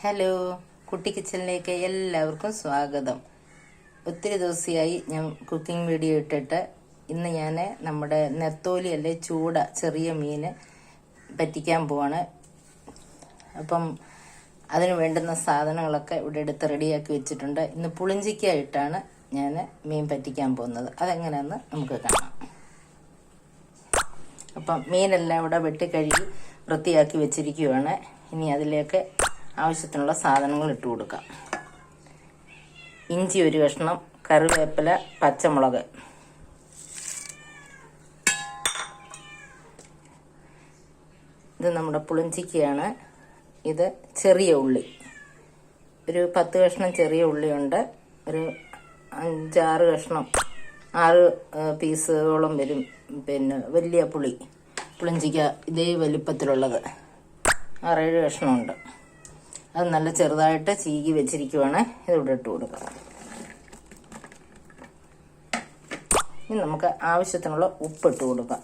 Hello, കുട്ടി കിച്ചണിലേക്ക് എല്ലാവർക്കും സ്വാഗതം. ഒത്തിരി ദിവസമായി ഞാൻ കുക്കിംഗ് വീഡിയോ ഇട്ടിട്ട്. ഇന്ന് ഞാൻ നമ്മുടെ നെത്തോലി അല്ലെ ചൂട ചെറിയ മീന് പറ്റിക്കാൻ പോവാണ്. അപ്പം അതിന് വേണ്ടുന്ന സാധനങ്ങളൊക്കെ ഇവിടെ എടുത്ത് റെഡിയാക്കി വെച്ചിട്ടുണ്ട്. ഇന്ന് പുളിഞ്ചിക്കായിട്ടാണ് ഞാൻ മീൻ പറ്റിക്കാൻ പോകുന്നത്. അതെങ്ങനെയാണെന്ന് നമുക്ക് കാണാം. അപ്പം മീനെല്ലാം ഇവിടെ വെട്ടിക്കഴുകി വൃത്തിയാക്കി വെച്ചിരിക്കുകയാണ്. ഇനി അതിലേക്ക് ആവശ്യത്തിനുള്ള സാധനങ്ങൾ ഇട്ട് കൊടുക്കാം. ഇഞ്ചി ഒരു കഷ്ണം, കറിവേപ്പില, പച്ചമുളക്, ഇത് നമ്മുടെ പുളിഞ്ചിക്കയാണ്. ഇത് ചെറിയ ഉള്ളി, ഒരു 10 കഷ്ണം ചെറിയ ഉള്ളിയുണ്ട്. ഒരു 5-6 കഷ്ണം, 6 പീസുകളോളം വരും. പിന്നെ വലിയ പുളിഞ്ചിക്ക ഇതേ വലിപ്പത്തിലുള്ളത് 6-7 കഷ്ണമുണ്ട്. അത് നല്ല ചെറുതായിട്ട് ചീകി വെച്ചിരിക്കുവാണ്. ഇതിവിടെ ഇട്ട് കൊടുക്കാം. ഇനി നമുക്ക് ആവശ്യത്തിനുള്ള ഉപ്പിട്ട് കൊടുക്കാം.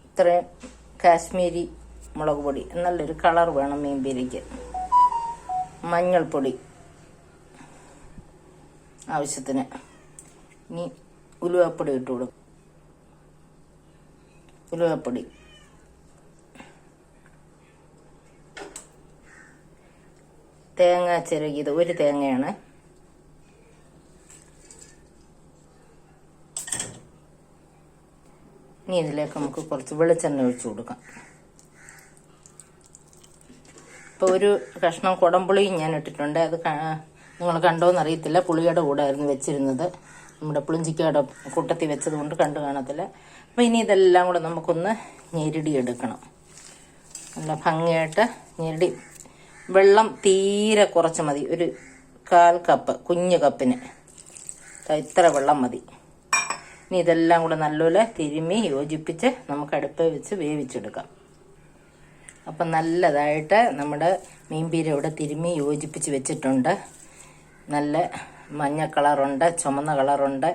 ഇത്രയും കാശ്മീരി മുളക് പൊടി, നല്ലൊരു കളർ വേണം മീൻ പീരയ്ക്ക്. മഞ്ഞൾപ്പൊടി ആവശ്യത്തിന്. ഇനി ഉലുവപ്പൊടി ഇട്ട് കൊടുക്കും. ഉലുവപ്പൊടി, തേങ്ങ ചിരകിയത് 1 തേങ്ങയാണ്. ഇനി ഇതിലേക്ക് നമുക്ക് കുറച്ച് വെളിച്ചെണ്ണ ഒഴിച്ചു കൊടുക്കാം. ഇപ്പോൾ ഒരു കഷ്ണം കുടംപുളിയും ഞാൻ ഇട്ടിട്ടുണ്ട്. അത് നിങ്ങൾ കണ്ടോന്ന് അറിയത്തില്ല. പുളിയുടെ കൂടെ ആയിരുന്നു വെച്ചിരുന്നത്. നമ്മുടെ പുളിഞ്ചിക്കയുടെ കൂട്ടത്തിൽ വെച്ചത് കൊണ്ട് കണ്ടു കാണത്തില്ല. അപ്പം ഇനി ഇതെല്ലാം കൂടെ നമുക്കൊന്ന് ഞെരടി എടുക്കണം. നല്ല ഭംഗിയായിട്ട് ഞെരടി. വെള്ളം തീരെ കുറച്ച് മതി. ഒരു 1/4 കപ്പ്, കുഞ്ഞു കപ്പിന് ഇത്ര വെള്ളം മതി. ഇനി ഇതെല്ലാം കൂടെ നല്ലപോലെ തിരുമ്മി യോജിപ്പിച്ച് നമുക്ക് അടുപ്പിൽ വെച്ച് വേവിച്ചെടുക്കാം. അപ്പം നല്ലതായിട്ട് നമ്മുടെ മീൻപീര ഇവിടെ തിരുമ്മി യോജിപ്പിച്ച് വെച്ചിട്ടുണ്ട്. നല്ല മഞ്ഞ കളറുണ്ട്, ചുമന്ന കളറുണ്ട്.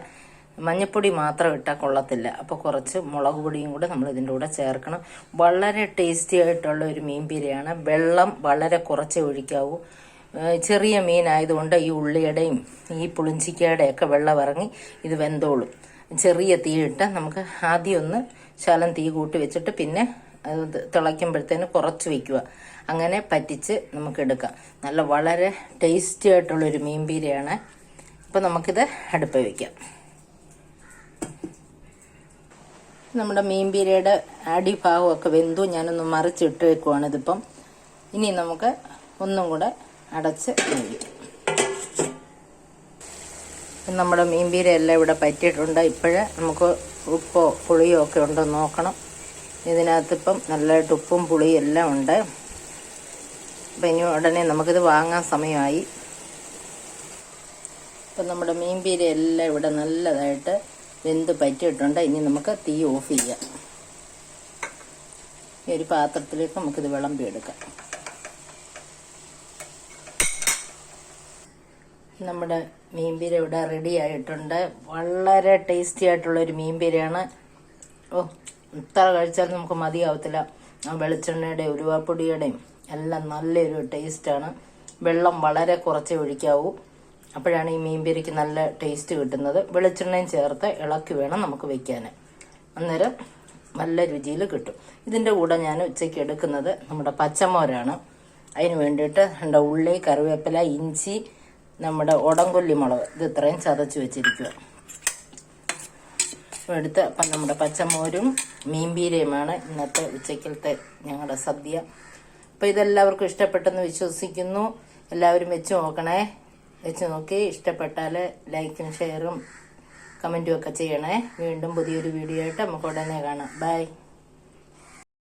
മഞ്ഞപ്പൊടി മാത്രം ഇട്ടാൽ കൊള്ളത്തില്ല. അപ്പോൾ കുറച്ച് മുളക് പൊടിയും കൂടെ നമ്മൾ ഇതിൻ്റെ കൂടെ ചേർക്കണം. വളരെ ടേസ്റ്റി ആയിട്ടുള്ള ഒരു മീൻപീരയാണ്. വെള്ളം വളരെ കുറച്ചേ ഒഴിക്കാവൂ. ചെറിയ മീനായതുകൊണ്ട് ഈ ഉള്ളിയുടെയും ഈ പുളിഞ്ചിക്കയുടെയൊക്കെ വെള്ളം ഇറങ്ങി ഇത് വെന്തോളും. ചെറിയ തീയിട്ട് നമുക്ക് ആദ്യം ഒന്ന് ശകലം തീ കൂട്ടി വെച്ചിട്ട് പിന്നെ അത് തിളയ്ക്കുമ്പോഴത്തേന് കുറച്ച് വയ്ക്കുക. അങ്ങനെ പറ്റിച്ച് നമുക്കെടുക്കാം. നല്ല വളരെ ടേസ്റ്റി ആയിട്ടുള്ളൊരു മീൻപീരയാണ്. അപ്പോൾ നമുക്കിത് അടുപ്പിൽ വയ്ക്കാം. നമ്മുടെ മീൻപീരയുടെ അടിഭാഗമൊക്കെ വെന്തു. ഞാനൊന്ന് മറിച്ചിട്ട് വെക്കുവാണ് ഇതിപ്പം. ഇനി നമുക്ക് ഒന്നും കൂടെ അടച്ച് വയ്ക്കും. നമ്മുടെ മീൻപീര എല്ലാം ഇവിടെ പറ്റിയിട്ടുണ്ട്. ഇപ്പോഴേ നമുക്ക് ഉപ്പോ പുളിയോ ഒക്കെ ഉണ്ടോ നോക്കണം. ഇതിനകത്തിപ്പം നല്ലതായിട്ട് ഉപ്പും പുളിയും എല്ലാം ഉണ്ട്. അപ്പം ഇനി ഉടനെ നമുക്കിത് വാങ്ങാൻ സമയമായി. ഇപ്പം നമ്മുടെ മീൻപീര എല്ലാം ഇവിടെ നല്ലതായിട്ട് വെന്ത് പറ്റിയിട്ടുണ്ട്. ഇനി നമുക്ക് തീ ഓഫ് ചെയ്യാം. ഈ ഒരു പാത്രത്തിലേക്ക് നമുക്കിത് വിളമ്പിയെടുക്കാം. നമ്മുടെ മീൻപീര ഇവിടെ റെഡി ആയിട്ടുണ്ട്. വളരെ ടേസ്റ്റി ആയിട്ടുള്ളൊരു മീൻപീരയാണ്. ഇത്ര കഴിച്ചാലും നമുക്ക് മതിയാവത്തില്ല. ആ വെളിച്ചെണ്ണയുടെയും ഉലുവാപ്പൊടിയുടെയും എല്ലാം നല്ലൊരു ടേസ്റ്റാണ്. വെള്ളം വളരെ കുറച്ചേ ഒഴിക്കാവൂ. അപ്പോഴാണ് ഈ മീൻപീരയ്ക്ക് നല്ല ടേസ്റ്റ് കിട്ടുന്നത്. വെളിച്ചെണ്ണയും ചേർത്ത് ഇളക്കി വേണം നമുക്ക് വെക്കാൻ. അന്നേരം നല്ല രുചിയിൽ കിട്ടും. ഇതിൻ്റെ കൂടെ ഞാൻ ഉച്ചയ്ക്ക് എടുക്കുന്നത് നമ്മുടെ പച്ചമോരാണ്. അതിന് വേണ്ടിയിട്ട് എൻ്റെ ഉള്ളി, കറിവേപ്പില, ഇഞ്ചി, നമ്മുടെ ഉടംകൊല്ലി മുളക്, ഇത് ഇത്രയും ചതച്ച് വെച്ചിരിക്കുക എടുത്ത്. അപ്പം നമ്മുടെ പച്ചമോരും മീൻപീരയുമാണ് ഇന്നത്തെ ഉച്ചയ്ക്കലത്തെ ഞങ്ങളുടെ സദ്യ. അപ്പം ഇതെല്ലാവർക്കും ഇഷ്ടപ്പെട്ടെന്ന് വിശ്വസിക്കുന്നു. എല്ലാവരും വെച്ച് നോക്കണേ. വെച്ച് നോക്കി ഇഷ്ടപ്പെട്ടാൽ ലൈക്കും ഷെയറും കമൻറ്റും ഒക്കെ ചെയ്യണേ. വീണ്ടും പുതിയൊരു വീഡിയോ ആയിട്ട് നമുക്ക് ഉടനെ കാണാം. ബൈ.